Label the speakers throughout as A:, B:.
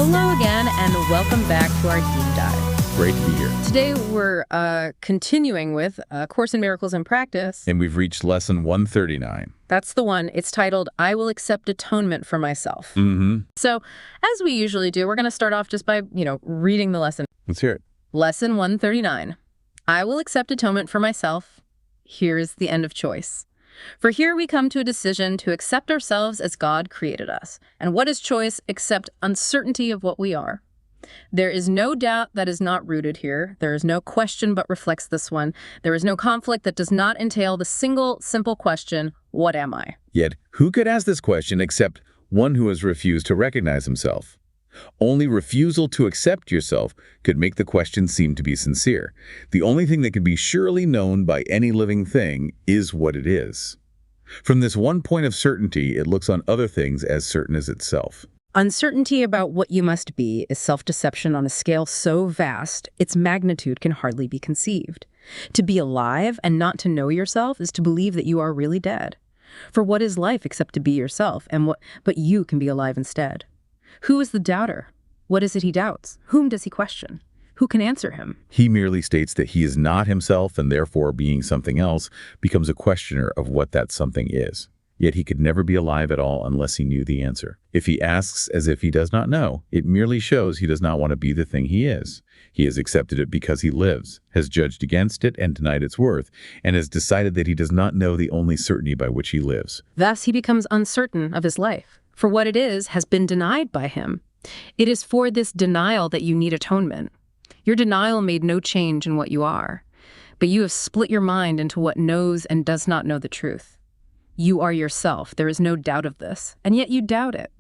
A: Hello again, and welcome back to our deep dive.
B: Great to be here.
A: Today, we're continuing with Course in Miracles in Practice.
B: And we've reached lesson 139.
A: That's the one. It's titled, I Will Accept Atonement for Myself. So, as we usually do, we're going to start off just by, reading the lesson.
B: Let's hear it.
A: Lesson 139. I will accept atonement for myself. Here is the end of choice. For here we come to a decision to accept ourselves as God created us. And what is choice except uncertainty of what we are? There is no doubt that is not rooted here. There is no question but reflects this one. There is no conflict that does not entail the single, simple question, what am I?
B: Yet, who could ask this question except one who has refused to recognize himself? Only refusal to accept yourself could make the question seem to be sincere. The only thing that can be surely known by any living thing is what it is. From this one point of certainty, it looks on other things as certain as itself.
A: Uncertainty about what you must be is self-deception on a scale so vast, its magnitude can hardly be conceived. To be alive and not to know yourself is to believe that you are really dead. For what is life except to be yourself, but you can be alive instead? Who is the doubter? What is it he doubts? Whom does he question? Who can answer him?
B: He merely states that he is not himself and therefore being something else becomes a questioner of what that something is. Yet he could never be alive at all unless he knew the answer. If he asks as if he does not know, it merely shows he does not want to be the thing he is. He has accepted it because he lives, has judged against it and denied its worth, and has decided that he does not know the only certainty by which he lives.
A: Thus he becomes uncertain of his life. For what it is has been denied by him. It is for this denial that you need atonement. Your denial made no change in what you are, but you have split your mind into what knows and does not know the truth. You are yourself. There is no doubt of this, and yet you doubt it.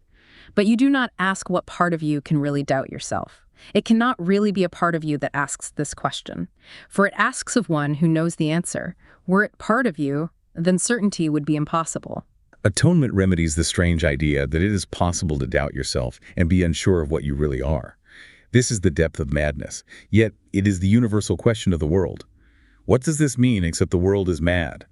A: But you do not ask what part of you can really doubt yourself. It cannot really be a part of you that asks this question, for it asks of one who knows the answer. Were it part of you, then certainty would be impossible.
B: Atonement remedies the strange idea that it is possible to doubt yourself and be unsure of what you really are. This is the depth of madness, yet it is the universal question of the world. What does this mean except the world is mad?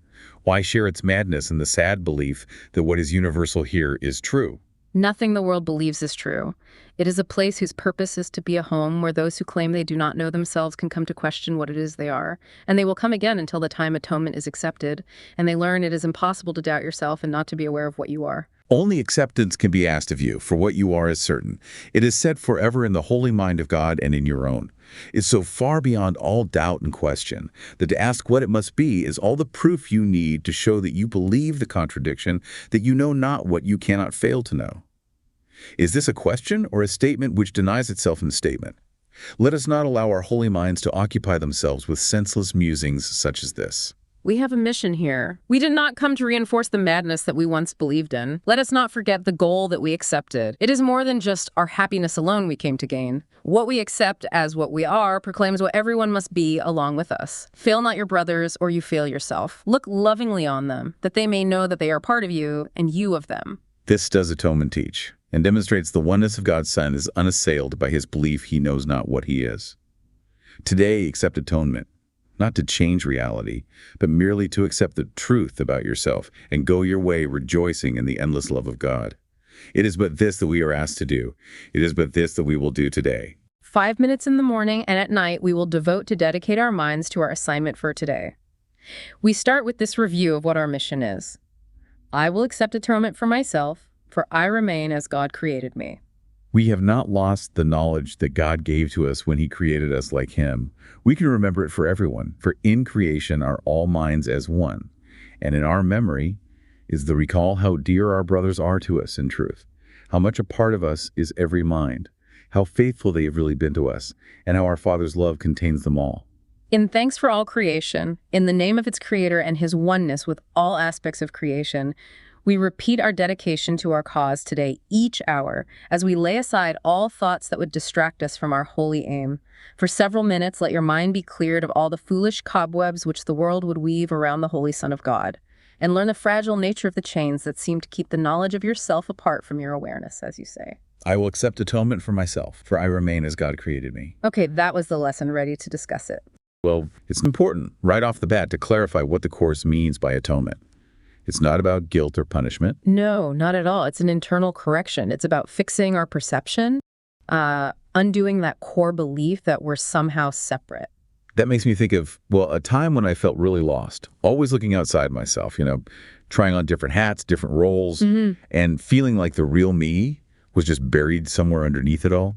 B: Why share its madness in the sad belief that what is universal here is true?
A: Nothing the world believes is true. It is a place whose purpose is to be a home where those who claim they do not know themselves can come to question what it is they are. And they will come again until the time atonement is accepted, and they learn it is impossible to doubt yourself and not to be aware of what you are.
B: Only acceptance can be asked of you, for what you are is certain. It is set forever in the holy mind of God and in your own. It's so far beyond all doubt and question that to ask what it must be is all the proof you need to show that you believe the contradiction, that you know not what you cannot fail to know. Is this a question or a statement which denies itself in statement? Let us not allow our holy minds to occupy themselves with senseless musings such as this.
A: We have a mission here. We did not come to reinforce the madness that we once believed in. Let us not forget the goal that we accepted. It is more than just our happiness alone we came to gain. What we accept as what we are proclaims what everyone must be along with us. Fail not your brothers, or you fail yourself. Look lovingly on them, that they may know that they are part of you, and you of them.
B: This does atonement teach, and demonstrates the oneness of God's Son is unassailed by his belief he knows not what he is. Today, accept atonement. Not to change reality, but merely to accept the truth about yourself and go your way rejoicing in the endless love of God. It is but this that we are asked to do. It is but this that we will do today.
A: 5 minutes in the morning and at night we will devote to dedicate our minds to our assignment for today. We start with this review of what our mission is. I will accept atonement for myself, for I remain as God created me.
B: We have not lost the knowledge that God gave to us when he created us like him. We can remember it for everyone, for in creation are all minds as one. And in our memory is the recall how dear our brothers are to us in truth, how much a part of us is every mind, how faithful they have really been to us, and how our Father's love contains them all.
A: In thanks for all creation, in the name of its creator and his oneness with all aspects of creation, we repeat our dedication to our cause today each hour as we lay aside all thoughts that would distract us from our holy aim. For several minutes, let your mind be cleared of all the foolish cobwebs which the world would weave around the Holy Son of God, and learn the fragile nature of the chains that seem to keep the knowledge of yourself apart from your awareness, as you say.
B: I will accept atonement for myself, for I remain as God created me.
A: Okay, that was the lesson. Ready to discuss it.
B: Well, it's important right off the bat to clarify what the Course means by atonement. It's not about guilt or punishment.
A: No, not at all. It's an internal correction. It's about fixing our perception undoing that core belief that we're somehow separate.
B: That makes me think of, well, a time when I felt really lost, always looking outside myself, trying on different hats, different roles, and feeling like the real me was just buried somewhere underneath it all.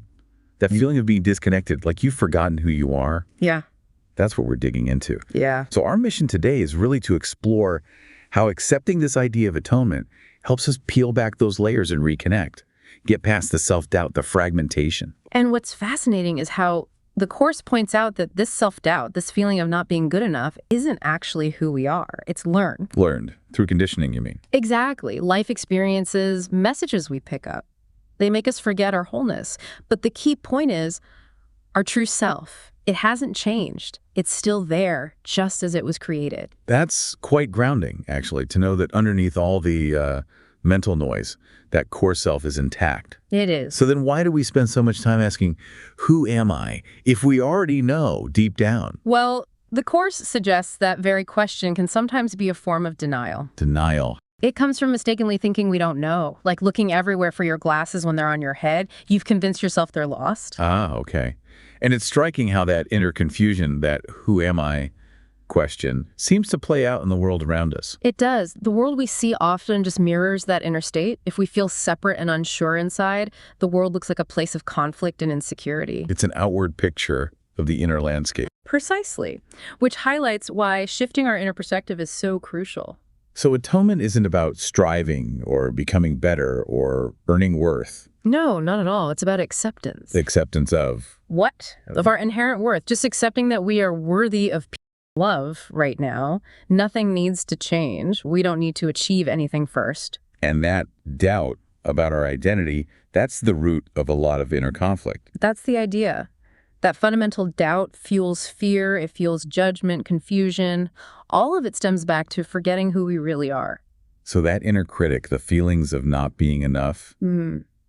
B: That feeling of being disconnected, like you've forgotten who you are.
A: Yeah.
B: That's what we're digging into.
A: Yeah.
B: So our mission today is really to explore how accepting this idea of atonement helps us peel back those layers and reconnect, get past the self-doubt, the fragmentation.
A: And what's fascinating is how the Course points out that this self-doubt, this feeling of not being good enough, isn't actually who we are. It's learned.
B: Learned. Through conditioning, you mean?
A: Exactly. Life experiences, messages we pick up. They make us forget our wholeness. But the key point is our true self. It hasn't changed. It's still there, just as it was created.
B: That's quite grounding, actually, to know that underneath all the mental noise, that core self is intact.
A: It is.
B: So then why do we spend so much time asking, who am I, if we already know deep down?
A: Well, the Course suggests that very question can sometimes be a form of denial.
B: Denial.
A: It comes from mistakenly thinking we don't know, like looking everywhere for your glasses when they're on your head. You've convinced yourself they're lost.
B: Ah, okay. And it's striking how that inner confusion, that who am I question, seems to play out in the world around us.
A: It does. The world we see often just mirrors that inner state. If we feel separate and unsure inside, the world looks like a place of conflict and insecurity.
B: It's an outward picture of the inner landscape.
A: Precisely, which highlights why shifting our inner perspective is so crucial.
B: So atonement isn't about striving or becoming better or earning worth.
A: No, not at all. It's about acceptance.
B: The acceptance of
A: What? Of our inherent worth. Just accepting that we are worthy of love right now. Nothing needs to change. We don't need to achieve anything first.
B: And that doubt about our identity, that's the root of a lot of inner conflict.
A: That's the idea. That fundamental doubt fuels fear, it fuels judgment, confusion. All of it stems back to forgetting who we really are.
B: So that inner critic, the feelings of not being enough,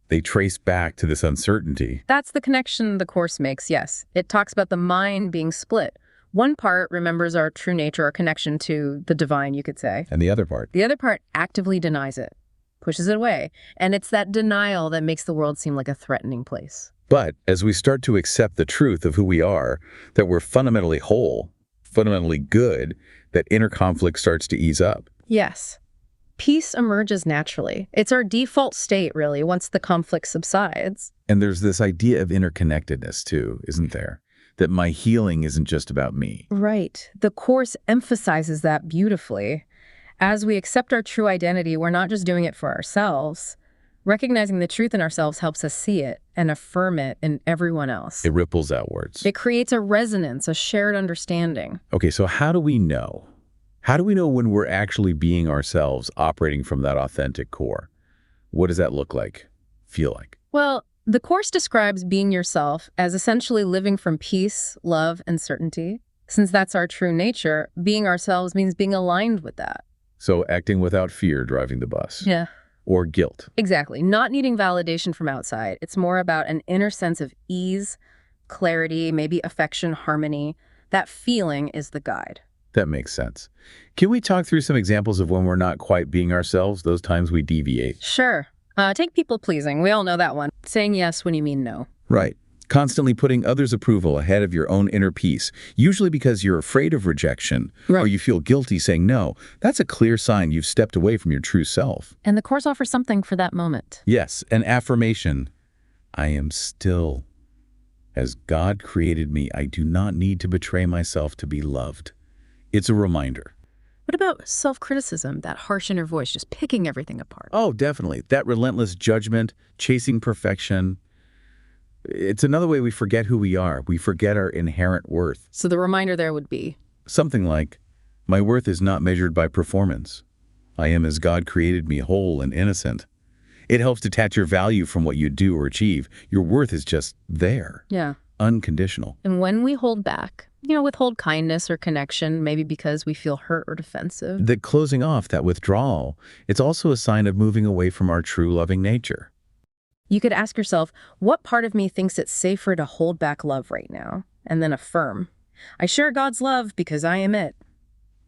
B: they trace back to this uncertainty.
A: That's the connection the Course makes, yes. It talks about the mind being split. One part remembers our true nature, our connection to the divine, you could say.
B: And the other part?
A: The other part actively denies it, pushes it away. And it's that denial that makes the world seem like a threatening place.
B: But as we start to accept the truth of who we are, that we're fundamentally whole, fundamentally good, that inner conflict starts to ease up.
A: Yes. Peace emerges naturally. It's our default state, really, once the conflict subsides.
B: And there's this idea of interconnectedness, too, isn't there? That my healing isn't just about me.
A: Right. The Course emphasizes that beautifully. As we accept our true identity, we're not just doing it for ourselves. Recognizing the truth in ourselves helps us see it and affirm it in everyone else.
B: It ripples outwards.
A: It creates a resonance, a shared understanding.
B: Okay, so how do we know? How do we know when we're actually being ourselves, operating from that authentic core? What does that look like, feel like?
A: Well, the Course describes being yourself as essentially living from peace, love, and certainty. Since that's our true nature, being ourselves means being aligned with that.
B: So acting without fear driving the bus.
A: Yeah.
B: Or guilt.
A: Exactly. Not needing validation from outside. It's more about an inner sense of ease, clarity, maybe affection, harmony. That feeling is the guide.
B: That makes sense. Can we talk through some examples of when we're not quite being ourselves, those times we deviate?
A: Sure. Take people-pleasing. We all know that one. Saying yes when you mean no.
B: Right. Constantly putting others' approval ahead of your own inner peace, usually because you're afraid of rejection, or you feel guilty saying no. That's a clear sign you've stepped away from your true self.
A: And the Course offers something for that moment.
B: Yes, an affirmation. I am still. As God created me, I do not need to betray myself to be loved. It's a reminder.
A: What about self-criticism, that harsh inner voice just picking everything apart?
B: Oh, definitely. That relentless judgment, chasing perfection. It's another way we forget who we are. We forget our inherent worth.
A: So the reminder there would be?
B: Something like, my worth is not measured by performance. I am as God created me, whole and innocent. It helps detach your value from what you do or achieve. Your worth is just there.
A: Yeah.
B: Unconditional.
A: And when we hold back, withhold kindness or connection, maybe because we feel hurt or defensive.
B: That closing off, that withdrawal, it's also a sign of moving away from our true loving nature.
A: You could ask yourself, what part of me thinks it's safer to hold back love right now? And then affirm, I share God's love because I am it.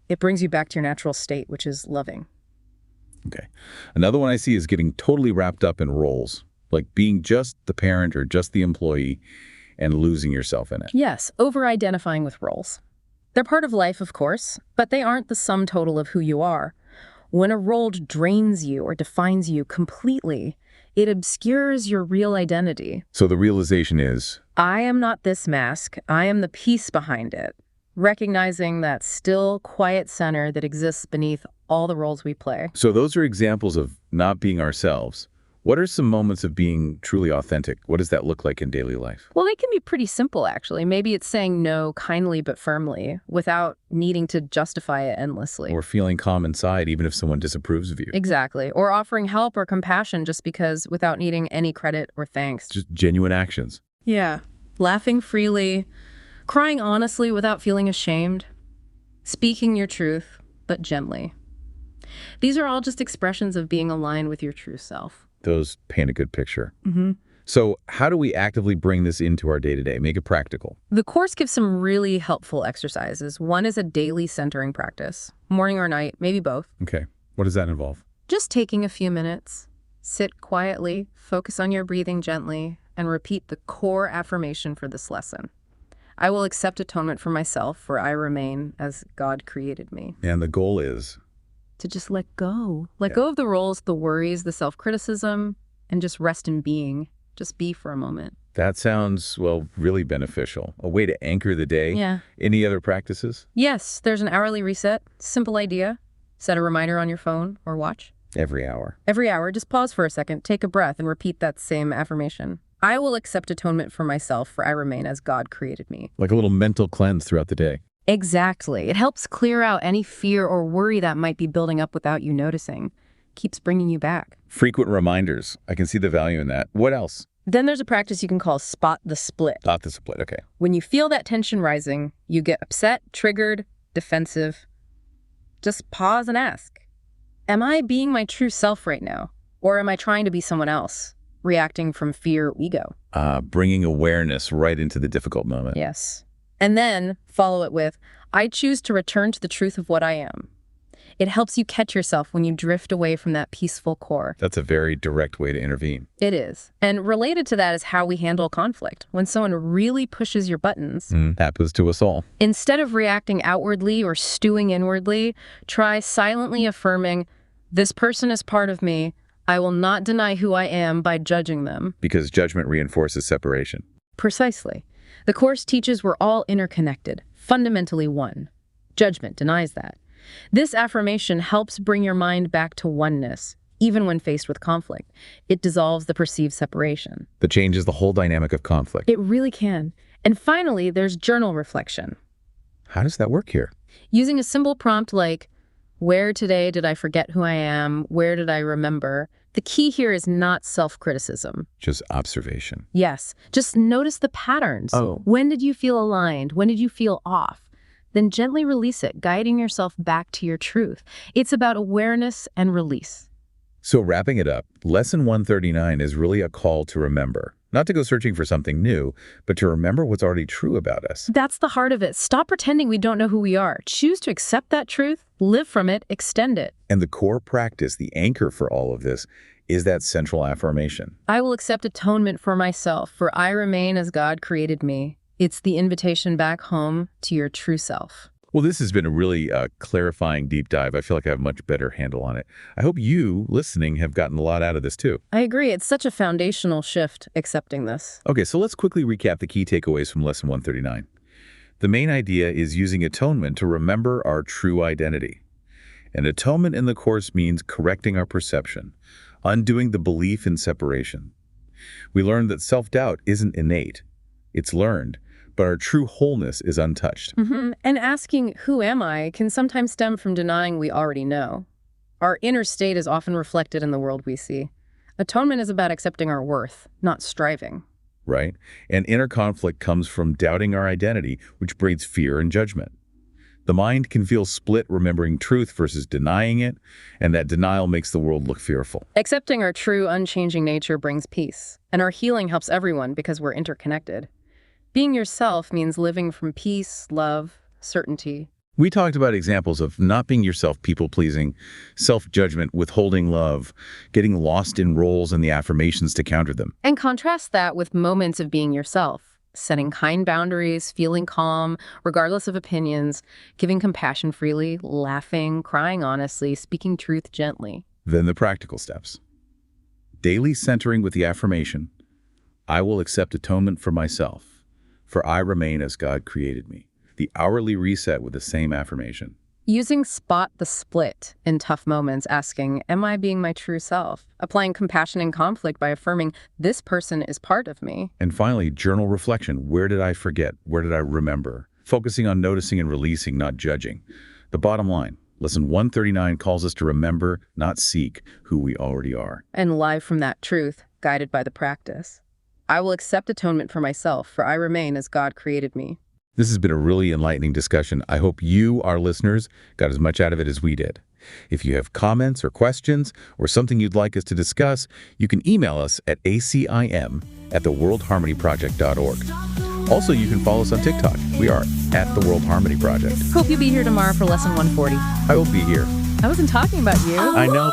A: It brings you back to your natural state, which is loving.
B: Okay. Another one I see is getting totally wrapped up in roles, like being just the parent or just the employee and losing yourself in it.
A: Yes, over-identifying with roles. They're part of life, of course, but they aren't the sum total of who you are. When a role drains you or defines you completely, it obscures your real identity.
B: So the realization is,
A: I am not this mask. I am the piece behind it. Recognizing that still, quiet center that exists beneath all the roles we play.
B: so those are examples of not being ourselves. What are some moments of being truly authentic? What does that look like in daily life?
A: Well, they can be pretty simple, actually. Maybe it's saying no kindly but firmly without needing to justify it endlessly.
B: Or feeling calm inside even if someone disapproves of you.
A: Exactly. Or offering help or compassion just because without needing any credit or thanks.
B: Just genuine actions.
A: Yeah. Laughing freely, crying honestly without feeling ashamed, speaking your truth, but gently. These are all just expressions of being aligned with your true self.
B: Those paint a good picture.
A: Mm-hmm.
B: So how do we actively bring this into our day-to-day, make it practical?
A: The course gives some really helpful exercises. One is a daily centering practice, morning or night, maybe both.
B: Okay. What does that involve?
A: Just taking a few minutes, sit quietly, focus on your breathing gently, and repeat the core affirmation for this lesson. I will accept atonement for myself, for I remain as God created me.
B: And the goal is?
A: To just let go. Let go of the roles, the worries, the self-criticism, and just rest in being. Just be for a moment.
B: That sounds, well, really beneficial. A way to anchor the day.
A: Yeah.
B: Any other practices?
A: Yes, there's an hourly reset. Simple idea. Set a reminder on your phone or watch.
B: Every hour.
A: Every hour, just pause for a second, take a breath, and repeat that same affirmation. I will accept atonement for myself, for I remain as God created me.
B: Like a little mental cleanse throughout the day.
A: Exactly. It helps clear out any fear or worry that might be building up without you noticing. Keeps bringing you back.
B: Frequent reminders. I can see the value in that. What else?
A: Then there's a practice you can call spot the split.
B: Spot the split. Okay.
A: When you feel that tension rising, you get upset, triggered, defensive. Just pause and ask, am I being my true self right now? Or am I trying to be someone else, reacting from fear or ego?
B: Bringing awareness right into the difficult moment.
A: Yes. And then follow it with, I choose to return to the truth of what I am. It helps you catch yourself when you drift away from that peaceful core.
B: That's a very direct way to intervene.
A: It is. And related to that is how we handle conflict. When someone really pushes your buttons,
B: Happens to us all.
A: instead of reacting outwardly or stewing inwardly, try silently affirming, this person is part of me. I will not deny who I am by judging them.
B: Because judgment reinforces separation.
A: Precisely. The Course teaches we're all interconnected, fundamentally one. Judgment denies that. This affirmation helps bring your mind back to oneness, even when faced with conflict. It dissolves the perceived separation.
B: That changes the whole dynamic of conflict.
A: It really can. And finally, there's journal reflection.
B: How does that work here?
A: Using a simple prompt like, where today did I forget who I am? Where did I remember? The key here is not self-criticism.
B: Just observation.
A: Yes, just notice the patterns.
B: Oh.
A: When did you feel aligned? When did you feel off? Then gently release it, guiding yourself back to your truth. It's about awareness and release.
B: So wrapping it up, Lesson 139 is really a call to remember. Not to go searching for something new, but to remember what's already true about us.
A: That's the heart of it. Stop pretending we don't know who we are. Choose to accept that truth, live from it, extend it.
B: And the core practice, the anchor for all of this, is that central affirmation.
A: I will accept atonement for myself, for I remain as God created me. It's the invitation back home to your true self.
B: Well, this has been a really clarifying deep dive. I feel like I have a much better handle on it. I hope you, listening, have gotten a lot out of this too.
A: I agree. It's such a foundational shift, accepting this.
B: Okay, so let's quickly recap the key takeaways from Lesson 139. The main idea is using atonement to remember our true identity. And atonement in the Course means correcting our perception, undoing the belief in separation. We learned that self-doubt isn't innate. It's learned, but our true wholeness is untouched.
A: And asking, who am I, can sometimes stem from denying we already know. Our inner state is often reflected in the world we see. Atonement is about accepting our worth, not striving.
B: Right? And inner conflict comes from doubting our identity, which breeds fear and judgment. The mind can feel split remembering truth versus denying it, and that denial makes the world look fearful.
A: Accepting our true, unchanging nature brings peace, and our healing helps everyone because we're interconnected. Being yourself means living from peace, love, certainty,
B: We talked about examples of not being yourself, people-pleasing, self-judgment, withholding love, getting lost in roles and the affirmations to counter them.
A: And contrast that with moments of being yourself, setting kind boundaries, feeling calm, regardless of opinions, giving compassion freely, laughing, crying honestly, speaking truth gently.
B: Then the practical steps. Daily centering with the affirmation, I will accept atonement for myself, for I remain as God created me. The hourly reset with the same affirmation.
A: Using spot the split in tough moments, asking, am I being my true self? Applying compassion in conflict by affirming, this person is part of me.
B: And finally, journal reflection. Where did I forget? Where did I remember? Focusing on noticing and releasing, not judging. The bottom line, Lesson 139 calls us to remember, not seek, who we already are.
A: And live from that truth, guided by the practice. I will accept atonement for myself, for I remain as God created me.
B: This has been a really enlightening discussion. I hope you, our listeners, got as much out of it as we did. If you have comments or questions or something you'd like us to discuss, you can email us at acim@theworldharmonyproject.org. Also, you can follow us on TikTok. We are at The World Harmony Project.
A: Hope you'll be here tomorrow for lesson 140.
B: I will be here.
A: I wasn't talking about you.
B: I know.